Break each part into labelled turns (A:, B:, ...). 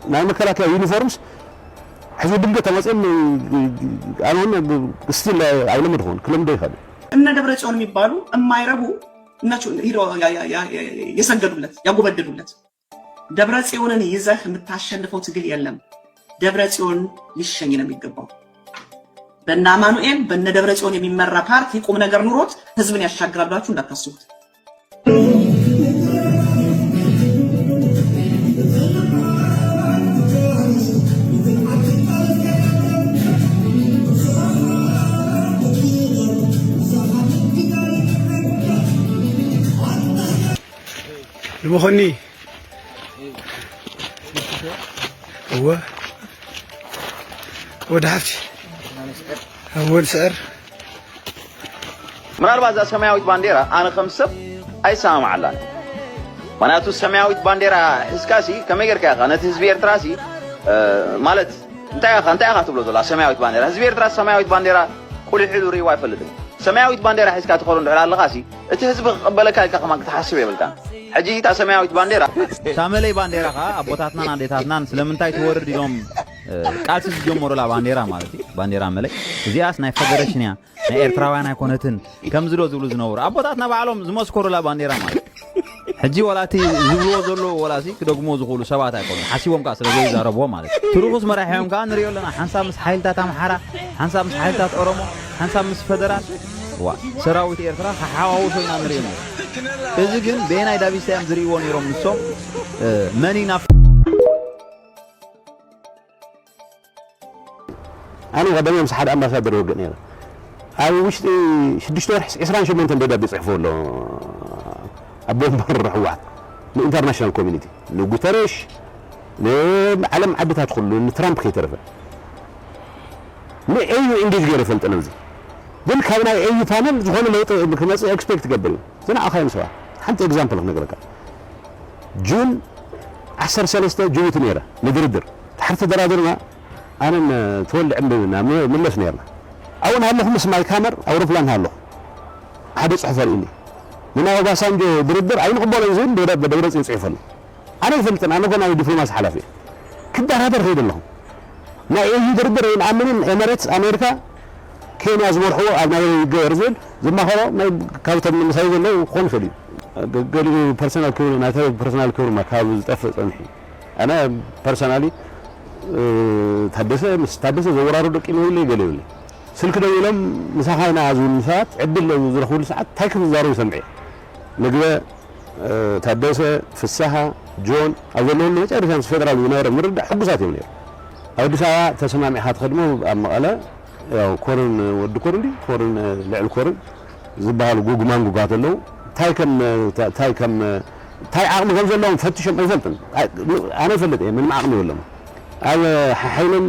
A: نعم كلاكي يونيفورمز حزب دمجة تماسين أنا هنا ستيل عيلم دهون كلهم ده هذا
B: إن دبرة أون ميبالو أما يربو ناتشو هيرو يسجلولت يقوبدلولت دبرة أون يزح متعشان لفوت قل يلم دبرة أون للشيء ميقبل بنا مانوئل بنا دبرة أون يمرر بارتي قوم نجار نوروت هزبني الشجرة بلاتو ندكسوت
C: المخني هو دحفتي هو السعر
D: من 4 سماويت بانديرا أنا 5 أي سام علان مناتو سماويت بانديرا إسكاسي كم يقدر كأخا نتهزبير تراسي مالت أنت يا أخا تبلو ذلا سماويت بانديرا هزبير تراس سماويت بانديرا كل الحلوري وايف اللي سماويت بانديرا حسكات تقولون على اللغاسي تهزب قبلك كما تحسب يبلكان حجي تا سماويت بانديرا
E: ساملي بانديرا خا ابوتاتنا ناديتاتنا سلمنتاي تورد يوم قالس جمهور لا بانديرا مالتي بانديرا ملك زياس ناي فدريشنيا ناي ايرتراوያን አይኮነትን ከምዝሎ ዝብሉ ዝነብሩ አቦታትና ባዓሎም ዝመስከሩ ላ ባንዴራ ማለት ሕጂ ወላቲ ዝብሎ ዘሎ ወላሲ ደግሞ ዝኹሉ ሰባት አይኮኑ ሓሲቦም ካ ስለዘይ ዛረቦ ማለት ትሩኹስ መራሕዮም ካ ንሪዮ ለና ሓንሳብ ምስ ሓይልታት አምሓራ ሓንሳብ ምስ ሓይልታት ኦሮሞ ሓንሳብ ምስ ፈደራል ዋ ሰራዊት ኤርትራ ሓዋውሶ ኢና ንሪዮ እዚ ግን በናይ ዳቢስታም ዝሪዎ ነይሮም ንሶም መኒና
A: أنا قدامي مسحات أمباسادر وقت نيرة أنا وش شدشت ورح 28 تنبدا بيصحفوا له أبوهم برا واحد الانترناشونال كوميونيتي لو جوتريش لعلم عبد هتدخل له ترامب كي ترفع ما أي إنجليز غير فلت أنا وزي دل كان أي فانل زخون لو كمان إكسبكت قبل زين آخر مسوا حتى إكزامبل نقول لك جون 10 سنة جون تنيرة ندردر تحت درادر ما أنا تولي عندنا من ليش نيرنا أول هالله مس ماي كامر أو رفلان هالله حدث حفر إني من أول باسانجو دردر عين قبول يزين بدورة يصيف له أنا فهمت أنا كنا دبلوماس حلفي كده هذا الخير لهم ما يجي دردر ينعملون إمارات أمريكا كينيا زمر هو أنا يجرزين زي ما هو ما كابتن من مسايد له خون خلي قال لي بيرسونال كور ما تبي بيرسونال كور ما كابز تفرق أنحي أنا بيرسونالي تحدث زورارو دقي ነው ይገለሉ ስልክ ደውለም ምሳኻና አዙን ሰዓት ዕድል ዝረኽቡ ሰዓት ታይክ ዝዛሩ ይሰምዕ ንግበ ታደሰ ፍሳሃ ጆን አዘለሉ መጨረሻን ፌደራል ይነረ ምርዳ ሕጉሳት ይም ነው አዲስ አበባ ተሰማሚሓ ተኸድሞ ኣብ መቐለ ያው ኮርን ወድ ኮርን ኮርን ልዕል ኮርን ዝበሃሉ ጉጉማን ጉጋት አለው ታይከም ታይ ዓቅሚ ከም ዘለዎም ፈትሾም አይፈልጥም ኣነ ይፈልጥ ምን ዓቅሚ የለም أو حيلم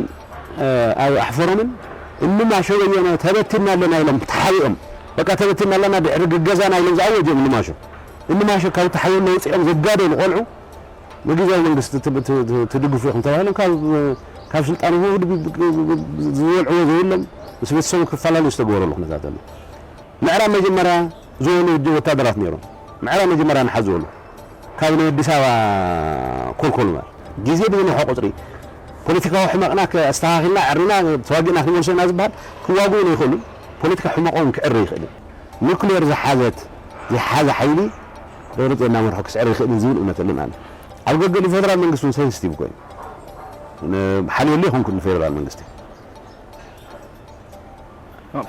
A: أو أحفرهم إنما شو يعني ثبتنا لنا يلم تحيهم بقى ثبتنا لنا بعرق الجزانا يلم زعوج إنما شو إنما شو كانوا تحيهم يسأل زجاجين قلعوا نجيزا يلبس تدقوا فيهم ترى لهم كان سلطان هو زول عوض يلم بس بتسوي كفلا يستقبلوا لهم ذات الله معرام مجمرة زول يجوا تدرس نيرهم معرام مجمرة نحزوله كانوا يدسوا كل ما جزء من حق قطري ፖለቲካው ሕማቅና ከአስተኻኺልና ዕሪና ተዋጊና ክንወልሰና ዝባል ክዋጉን ይኽእሉ ፖለቲካ ሕማቆም ክዕሪ ይኽእል ኒውክሌር ዝሓዘ ሓይሊ ደረጃና መርሖ ክስዕር ይኽእል ዝብል እምነት ኣለና ኣብ ገገሊ ፌደራል መንግስቲ ሴንሲቲቭ ኮይኑ ሓልየሉ ይኹን ፌደራል መንግስቲ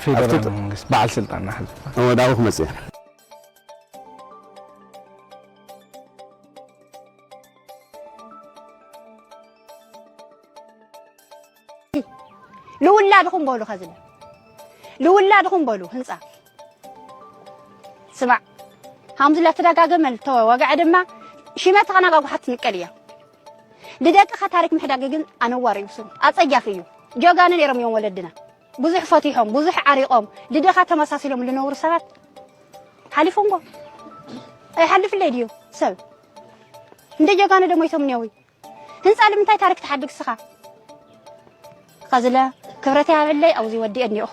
C: ፌደራል መንግስቲ በዓል ስልጣንና ሕዝቢ
A: ወዳኡ ክመፅእ
F: لولادكم بولو خزنا لولادكم بولو هنصا سمع حمد الله تداغاغمل تو وقع دما شيمات قناغو حتى نقليا لدقه تاريخ محداغغن انا واريوسم اصيافيو جوغان ليرم يوم ولدنا بزح فتيهم بزح عريقهم لدقه تمساسلهم لنور سبات حلفونغو اي حلف ليديو سب እንደ جوغان دمو يسمنيوي هنصا لمنتاي تاريخ تحدق سخا خزله كبرتي علي او زي ودي انيو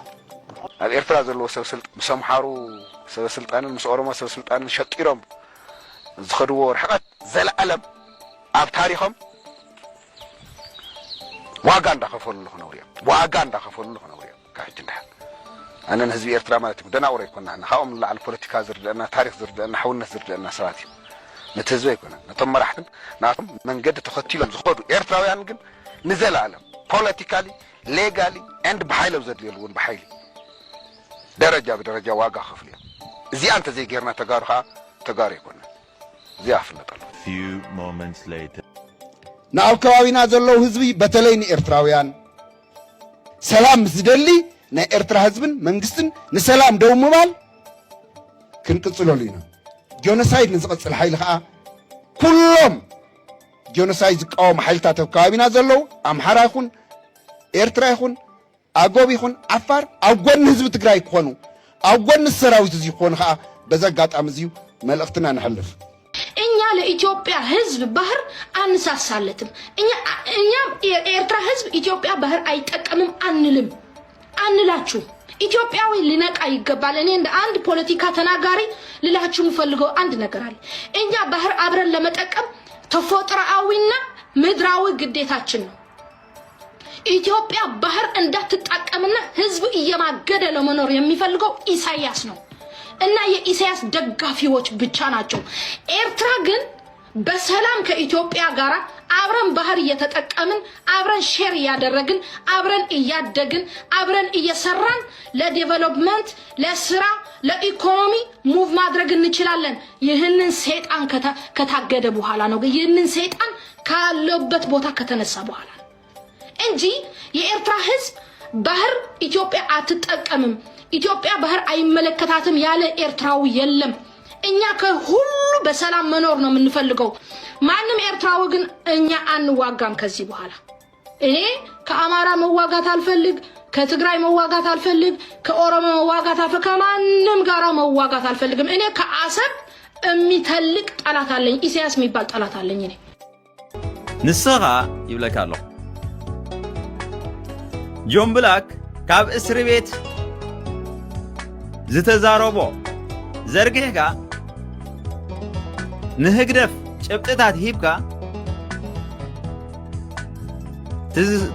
G: الارترا زلو سلط بسمحارو سلطان مس اورما سلطان شطيرم زخدو رحقت زلالم اب تاريخهم ዋጋ እንዳከፈሉ ነው ዋጋ እንዳከፈሉ ነው ካጅና أنا نهزي إيرترا مالتي بدنا أوري كنا نحاول من على البوليتيكا زرنا تاريخ زرنا حاولنا زرنا سراتي نتهزوي كنا نتم راحتن نعم من قد تختيلهم زخودوا إيرترا يعني نزل عالم بوليتيكالي ليغالي عند بحيله وزد يلون بحيلي درجة بدرجة واقع خفلية زي أنت زي غيرنا تجاري كنا زي عفنا طلع
H: few moments later
I: نعم كواوينا زلوا هزبي بتلين إيرتراويان سلام زدلي نا إرترا هزبن منجستن نسلام دوم مبال كنت تصلولينا جونوسايد نزقت الحيل خا كلهم جونوسايد قوم حيلتا تكاوينا زلو أمحرا يكون إرترا يكون أقوب يكون عفار أقوان هزب تقرأ يكونوا أقوان السراوز يكون خا بزقات أمزيو ملقتنا نحلف
J: إنيا لإثيوبيا حزب بحر أنساسالتم إنيا إرترا حزب إثيوبيا بحر أيتقمم أنلم አንላችሁ ኢትዮጵያዊ ሊነቃ ይገባል እኔ እንደ አንድ ፖለቲካ ተናጋሪ ልላችሁ ምፈልገው አንድ ነገር አለ እኛ ባህር አብረን ለመጠቀም ተፈጥሯዊና ምድራዊ ግዴታችን ነው ኢትዮጵያ ባህር እንዳትጠቀምና ህዝብ እየማገደ ለመኖር የሚፈልገው ኢሳያስ ነው እና የኢሳያስ ደጋፊዎች ብቻ ናቸው ኤርትራ ግን በሰላም ከኢትዮጵያ ጋር አብረን ባህር እየተጠቀምን አብረን ሼር ያደረግን አብረን እያደግን አብረን እየሰራን ለዲቨሎፕመንት ለስራ ለኢኮኖሚ ሙቭ ማድረግ እንችላለን ይህንን ሰይጣን ከታገደ በኋላ ነው ይህንን ሰይጣን ካለበት ቦታ ከተነሳ በኋላ እንጂ የኤርትራ ህዝብ ባህር ኢትዮጵያ አትጠቀምም ኢትዮጵያ ባህር አይመለከታትም ያለ ኤርትራው የለም እኛ ከሁሉ በሰላም መኖር ነው የምንፈልገው ማንንም ኤርትራው ግን እኛ አንዋጋም ከዚህ በኋላ እኔ ከአማራ መዋጋት አልፈልግ ከትግራይ መዋጋት አልፈልግ ከኦሮሞ መዋጋት አልፈልግ ከማንም ጋራ መዋጋት አልፈልግም እኔ ከአሰብ የሚተልቅ ጠላት አለኝ ኢሳያስ የሚባል ጠላት አለኝ እኔ
E: ንስኻ ይብለካለሁ ጆን ብላክ ካብ እስር ቤት ዝተዛረቦ ዘርግሕካ نهجدف شبتات هيبكا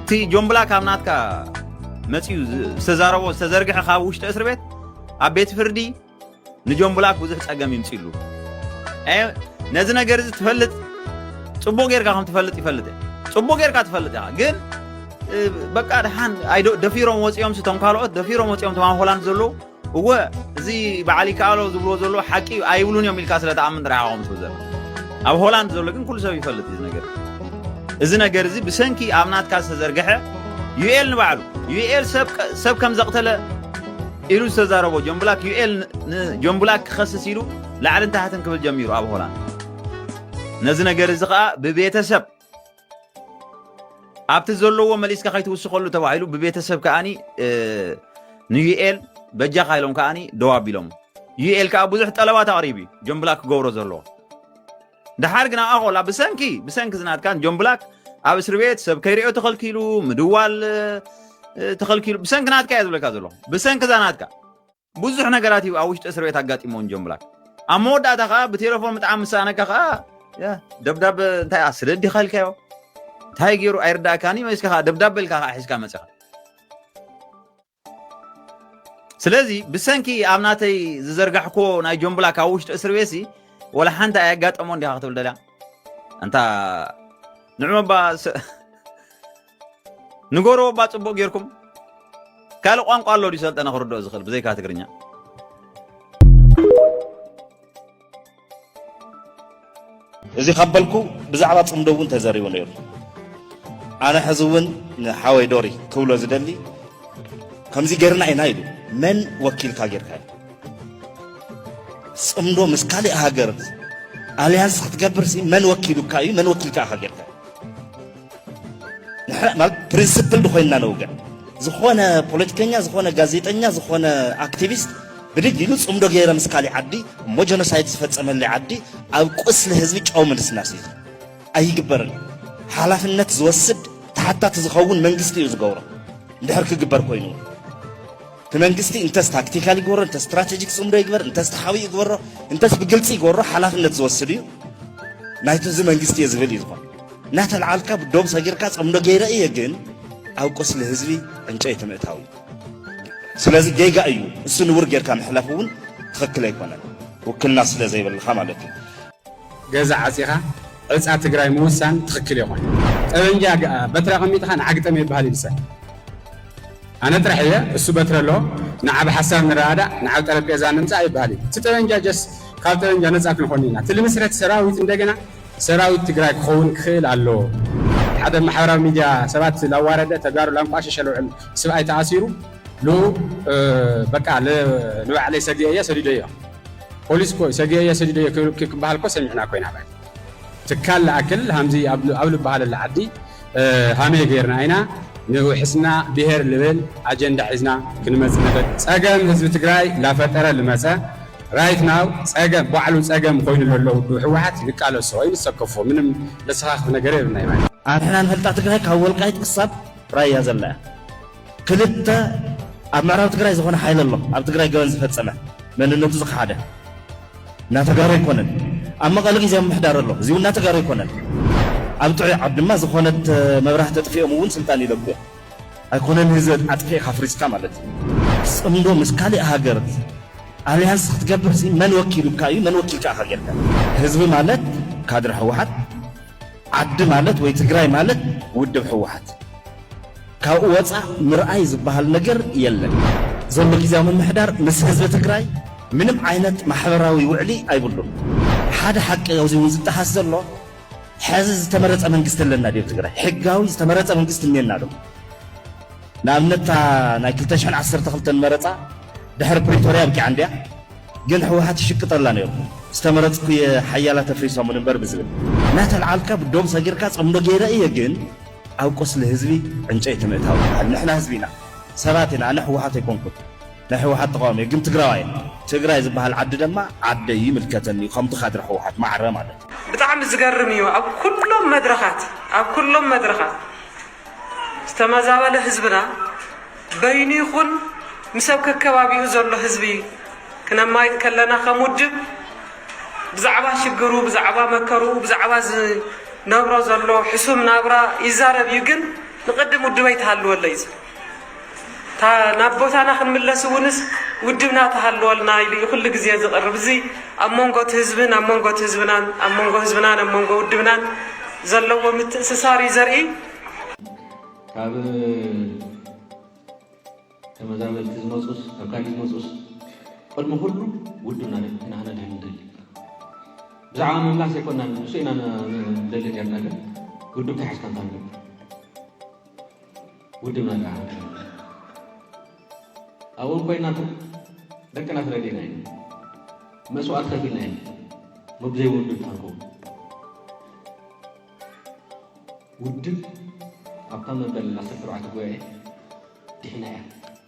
E: تي جنبلا كامناتكا متيو سزارو سزرجح خاوش تأسر بيت عبيت فردي نجنبلاك بزح تأجم يمسيلو أي نزنا جرز تفلت صبو غير كهم تفلت صبو غير كتفلت يا جن بقى دحان أيدو دفيرو موت يوم ستون كارو دفيرو موت يوم تمام هولان زلو هو زي بعلي كارو زبلو زلو حكي أيولون يوم الكاسرة تعمل رعاهم سوزر أو هولان زلو لكن كل شيء يفلت إذا نجر زي بسنكي عمنات كاس زرجحة يويل نبعلو يويل سب كم زقتله إيرو سزارو جنبلاك يويل جنبلاك خصصيرو لعلن تحتن قبل جميرو أبو هولان نزنا جرزقة ببيت سب عبت زلو ومليس كخيت وسخلو توعيلو ببيت سب كأني نيويل بجا خايلهم كأني دوابيلهم يويل كأبو زحت طلبات قريبي جنبلاك جورو زلو ده حرقنا أغول بسنكي زنات كان جنبلاك أبو سربيت سب كيريو تخل كيلو مدوال تخل كيلو بسنك نات كايز ولا كازلو بسنك زنات كا بوزحنا قراتي أوش تسربيت حقاتي مون جنبلاك أمود أتاخا بتليفون متعامل سانك كا يا دبدب تاي أسرد دخل كيو تاي جيرو أيردا كاني ما يسكها دبدب بالكا حس كام مسخ سلازي بسنكي أمناتي زرقحكو ناي جنبلاك أوش تسربيسي ولا حنت أيقات أمون دي هاقتول دلا أنت نعم باس نقولوا باتبو غيركم قالوا قام قالوا دي سلطة نخرج دوز بزي كاتقرنيا
K: إذا قبلكو بزعبة صمدون تزاريون لير أنا حزون حاوي دوري كولا زدلي كمزي غيرنا ينايدو من وكيل كاغير كاي صمدو مسكالي هاجر أليانس تكبر سي من وكيلو كاي من وكيل كاغير كاي نحن مال برينسيبل دخوينا نوجا زخونا بوليتيكينيا زخونا غازيتينيا زخونا أكتيفيست بدي يلوس صمدو غير مسكالي عدي مو جينوسايد فتصم اللي عدي أو قسل حزبي أو من الناسي أي جبرن حلفنت زوسد حتى تزخون منجستي يزغورا دهرك جبر كوينو في منجستي انت تاكتيكالي غورا انت استراتيجيك صمدو يغبر انت تحاوي غورا انت بجلصي غورا حلفنت زوسديو نايتو زي منجستي يزبل يزبا نات العالكا بدوم صغيركا صمدو غير ايه جن ኣብ ቆስሊ ህዝቢ ዕንጨይቲ ምእታዊ ስለዚ ጌጋ እዩ እሱ ንቡር ጌርካ ምሕላፍ እውን ትኽክል ኣይኮነን ውክልና ስለ ዘይብልኻ ማለት እዩ
L: ገዛ ዓፂኻ ዕፃ ትግራይ ምውሳን ትኽክል ይኾን ጠበንጃ በትራ ቀሚጥኻ ንዓግጠመ ይበሃል ይልሰ ኣነ ጥራሕ እየ እሱ በትረ ኣሎ ንዓብ ሓሳብ ንረኣዳ ንዓብ ጠረጴዛ ንምፃእ ይበሃል እቲ ጠበንጃ ጀስ ካብ ጠበንጃ ነፃ ክንኾን ኢና እቲ ልምስረት ሰራዊት እንደገና ሰራዊት ትግራይ ክኸውን ክኽእል ኣሎ ሓደ ማሕበራዊ ሚድያ ሰባት ላዋረደ ተጋሩ ላንቋሸሸ ልውዕል ሰብኣይ ተኣሲሩ ሉ በቃ ንባዕለይ ሰጊየ ሰዲዶ እዮ ፖሊስ ኮ ሰጊየ ሰዲዶ እዮ ክበሃል ኮ ሰሚዕና ኮይና ባይ ትካል ለኣክል ሃምዚ ኣብ ልበሃል ዓዲ ሃመይ ጌርና ኢና ንውሕስና ብሄር ልብል ኣጀንዳ ሒዝና ክንመፅእ ንኽእል ፀገም ህዝቢ ትግራይ ላፈጠረ ልመፀ ራይት ናው ፀገም ባዕሉ ፀገም ኮይኑ ዘሎ ህወሓት ይቃለሶ ወይ ንሰከፎ ምንም ለሰኻኽ ነገር የብልና ይባል
K: ኣንሕና ንፈልጣ ትግራይ ካብ ወልቃይት ክሳብ ራያ ዘላ ክልተ ኣብ ምዕራብ ትግራይ ዝኾነ ሓይል ኣሎ ኣብ ትግራይ ገበን ዝፈፀመ መንነቱ ዝኸሓደ እናተጋሩ ኣይኮነን ኣብ መቐለ ጊዜያዊ ምምሕዳር ኣሎ እዚኡ እናተጋሩ ኣይኮነን ኣብ ጥዑይ ዓዲ ድማ ዝኾነት መብራህቲ ተጥፊኦም እውን ስልጣን ይለብዩ ኣይኮነን ህዝቢ ኣጥፊእኻ ፍሪስካ ማለት እዩ ፅምዶ ምስ ካሊእ ሃገር ኣልያንስ ክትገብር መን ወኪሉካ እዩ መን ወኪልካ ኢኻ ጌርካ ህዝቢ ማለት ካድሪ ህወሓት ዓዲ ማለት ወይ ትግራይ ማለት ውድብ ህወሓት ካብኡ ወፃእ ምርኣይ ዝበሃል ነገር የለን ዘሎ ጊዜያዊ ምምሕዳር ምስ ህዝቢ ትግራይ ምንም ዓይነት ማሕበራዊ ውዕሊ ኣይብሉን ሓደ ሓቂ ኣብዚ እውን ዝጠሓስ ዘሎ ሕዚ ዝተመረፀ መንግስቲ ኣለና ድብ ትግራይ ሕጋዊ ዝተመረፀ መንግስቲ እኒአና ዶ ንኣብነት ናይ 2012 መረፃ ድሕሪ ፕሪቶርያ ኣብቂዓ እንድያ ግን ህወሓት ይሽቅጠላ ነይሩ ዝተመረፅኩ ሓያላት ኣፍሪሶምን እምበር ብዝብል እናተልዓልካ ብዶም ሰጊርካ ፀምዶ ገይረ እየ ግን ኣብ ቆስሊ ህዝቢ ዕንጨይቲ ምእታዊ ንሕና ህዝቢ ኢና ሰባት ኢና ኣነ ህወሓት ኣይኮንኩን ናይ ህወሓት ተቃዋሚ ግን ትግራዋይ ትግራይ ዝበሃል ዓዲ ድማ ዓደይ ይምልከተኒ ከምቲ ካድሪ ህወሓት ማዕረ ማለት
M: ብጣዕሚ ዝገርም እዩ ኣብ ኩሎም መድረኻት ዝተመዛበለ ህዝብና በይኑ ይኹን ምሰብ ከከባቢኡ ዘሎ ህዝቢ ክነማይት ከለና ከም ውድብ ብዛዕባ ሽግሩ ብዛዕባ መከሩ ብዛዕባ ዝነብሮ ዘሎ ሕሱም ናብራ ይዛረብ እዩ ግን ንቅድም ውድበይ ተሃልወለ እዩ ናብ ቦታና ክንምለስ እውንስ ውድብና ተሃልወልና ኢሉ ኩሉ ግዜ ዝቐርብ እዚ ኣብ መንጎት ህዝብን ኣብ መንጎት ህዝብናን ኣብ መንጎ ህዝብናን ኣብ መንጎ ውድብናን ዘለዎ ምትእስሳር እዩ ዘርኢ
N: ካብ ተመዛበልቲ ዝመፁስ ካብ ካሊእ ዝመፁስ ቅድሚ ኩሉ ውድብና ኢና ንደሊ ብዛዕባ ምምላስ ኣይኮናን ንሱ ኢና ንደሊ ነርና ግን ውድብ ክሓዝካ እንታ ውድብና ከዓ أول كوينا دكنا في ردينا مسؤول خفينا مبزي ودب تانكو ودب أبطلنا بدل السفر عتقوي دحنا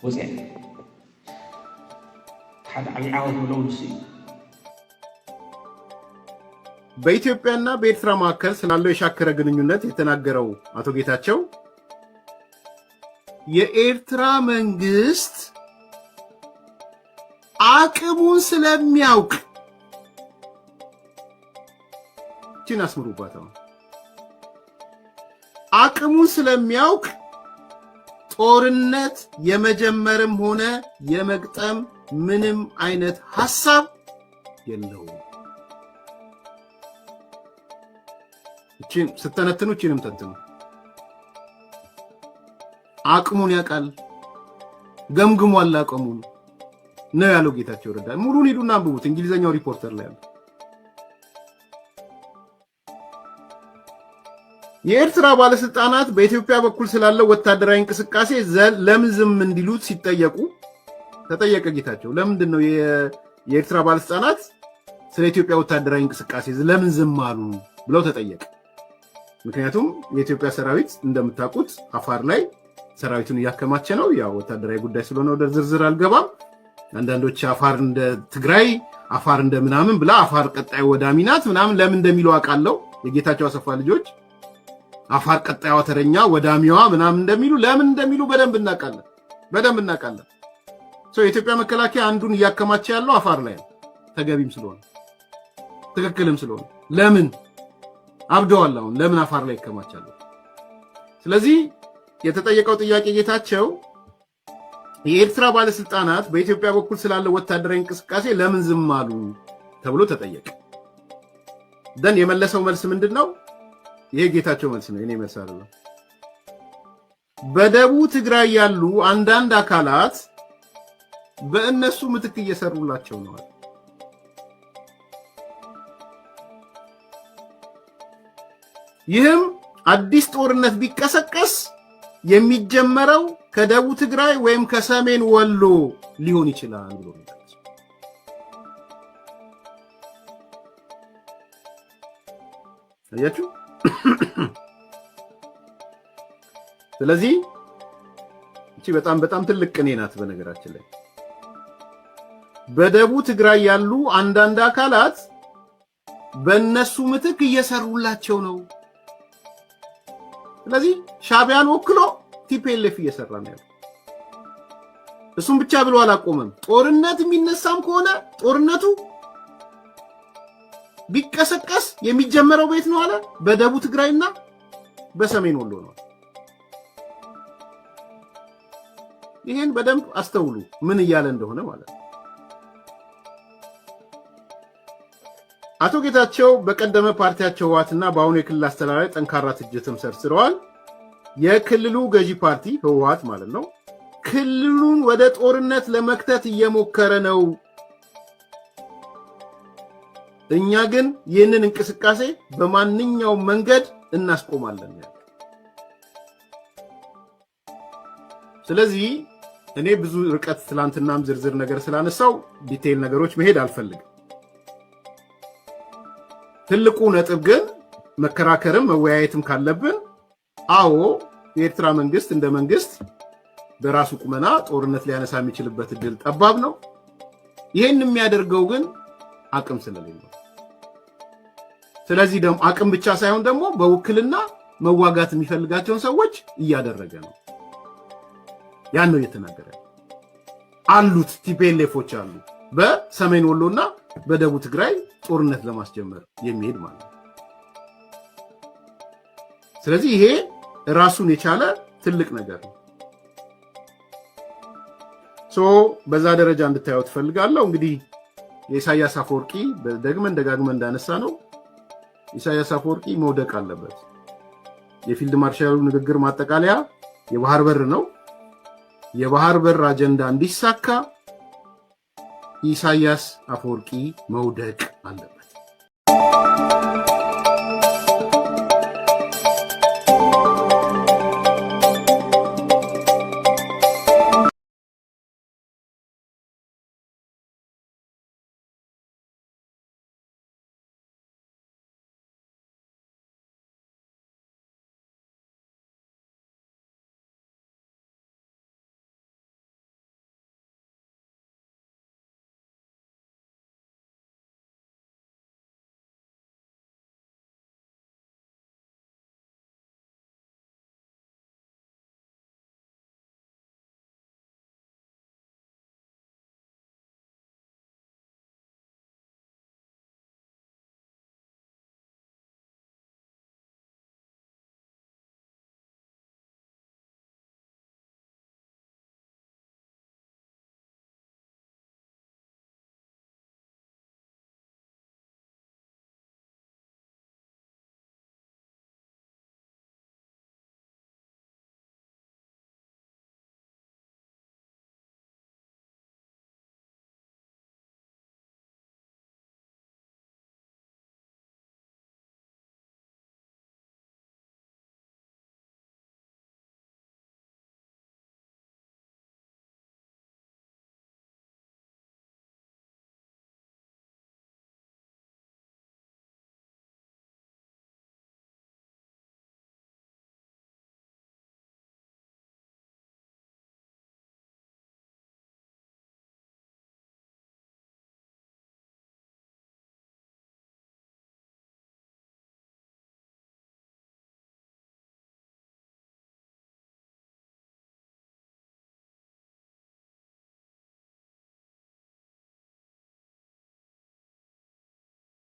N: وزع حد عم يعاود ولو نسي
O: በኢትዮጵያና በኤርትራ መካከል ስላለው የሻከረ ግንኙነት የተናገረው አቶ ጌታቸው የኤርትራ መንግስት አቅሙን ስለሚያውቅ አስምሩባታው አቅሙን ስለሚያውቅ ጦርነት የመጀመርም ሆነ የመግጠም ምንም አይነት ሐሳብ የለውም። እቺን ስተነተኑ እቺንም ተንተኑ አቅሙን ያውቃል ገምግሟል አቅሙን ነው ያለው ጌታቸው ረዳ። ሙሉን ሂዱና አንብቡት እንግሊዘኛው ሪፖርተር ላይ ያለው። የኤርትራ ባለስልጣናት በኢትዮጵያ በኩል ስላለው ወታደራዊ እንቅስቃሴ ለምን ዝም እንዲሉት ሲጠየቁ ተጠየቀ ጌታቸው። ለምንድን ነው የኤርትራ ባለስልጣናት ስለ ኢትዮጵያ ወታደራዊ እንቅስቃሴ ለምን ዝም አሉ ብለው ተጠየቀ። ምክንያቱም የኢትዮጵያ ሰራዊት እንደምታውቁት አፋር ላይ ሰራዊቱን እያከማቸ ነው። ያው ወታደራዊ ጉዳይ ስለሆነ ወደ ዝርዝር አልገባም። አንዳንዶች አፋር እንደ ትግራይ አፋር እንደ ምናምን ብላ አፋር ቀጣይ ወዳሚናት ምናምን ለምን እንደሚሉ አውቃለሁ። የጌታቸው አሰፋ ልጆች አፋር ቀጣይዋ ተረኛ ወዳሚዋ ምናምን እንደሚሉ ለምን እንደሚሉ በደንብ እናውቃለን። የኢትዮጵያ መከላከያ አንዱን እያከማቸ ያለው አፋር ላይ ነው። ተገቢም ስለሆነ ትክክልም ስለሆነ ለምን አብደዋል። አሁን ለምን አፋር ላይ ይከማቻሉ? ስለዚህ የተጠየቀው ጥያቄ ጌታቸው የኤርትራ ባለስልጣናት በኢትዮጵያ በኩል ስላለው ወታደራዊ እንቅስቃሴ ለምን ዝም አሉ ተብሎ ተጠየቀ። ደን የመለሰው መልስ ምንድነው? ይሄ ጌታቸው መልስ ነው፣ እኔ መልስ አይደለም። በደቡብ ትግራይ ያሉ አንዳንድ አካላት በእነሱ ምትክ እየሰሩላቸው ነው። ይህም አዲስ ጦርነት ቢቀሰቀስ የሚጀመረው ከደቡብ ትግራይ ወይም ከሰሜን ወሎ ሊሆን ይችላል ብሎ ነው። አያችሁ? ስለዚህ እቺ በጣም ትልቅ ቅኔ ናት። በነገራችን ላይ በደቡብ ትግራይ ያሉ አንዳንድ አካላት በእነሱ ምትክ እየሰሩላቸው ነው። ስለዚህ ሻዕቢያን ወክሎ ቲፒኤልኤፍ እየሰራ ነው ያለው። እሱም ብቻ ብሎ አላቆመም። ጦርነት የሚነሳም ከሆነ ጦርነቱ ቢቀሰቀስ የሚጀመረው ቤት ነው አለ፣ በደቡብ ትግራይና በሰሜን ወሎ ነው። ይሄን በደንብ አስተውሉ ምን እያለ እንደሆነ ማለት ነው። አቶ ጌታቸው በቀደመ ፓርቲያቸው ህወሓትና በአሁኑ የክልል አስተዳዳሪ ጠንካራ ትችትም ሰርስረዋል። የክልሉ ገዢ ፓርቲ ህወሓት ማለት ነው ክልሉን ወደ ጦርነት ለመክተት እየሞከረ ነው። እኛ ግን ይህንን እንቅስቃሴ በማንኛውም መንገድ እናስቆማለን። ስለዚህ እኔ ብዙ ርቀት ትላንትናም ዝርዝር ነገር ስላነሳው ዲቴይል ነገሮች መሄድ አልፈልግም። ትልቁ ነጥብ ግን መከራከርም መወያየትም ካለብን አዎ የኤርትራ መንግስት እንደ መንግስት በራሱ ቁመና ጦርነት ሊያነሳ የሚችልበት እድል ጠባብ ነው። ይሄን የሚያደርገው ግን አቅም ስለሌለው፣ ስለዚህ ደግሞ አቅም ብቻ ሳይሆን ደግሞ በውክልና መዋጋት የሚፈልጋቸውን ሰዎች እያደረገ ነው። ያን ነው እየተናገረ አሉት። ቲፒኤልኤፎች አሉ በሰሜን ወሎና በደቡብ ትግራይ ጦርነት ለማስጀመር የሚሄድ ማለት ነው። ስለዚህ ይሄ ራሱን የቻለ ትልቅ ነገር ነው። በዛ ደረጃ እንድታዩት ፈልጋለሁ። እንግዲህ የኢሳያስ አፈወርቂ ደጋግመን እንዳነሳ ነው ኢሳያስ አፈወርቂ መውደቅ አለበት። የፊልድ ማርሻሉ ንግግር ማጠቃለያ የባህር በር ነው። የባህር በር አጀንዳ እንዲሳካ ኢሳያስ አፈወርቂ መውደቅ አለበት።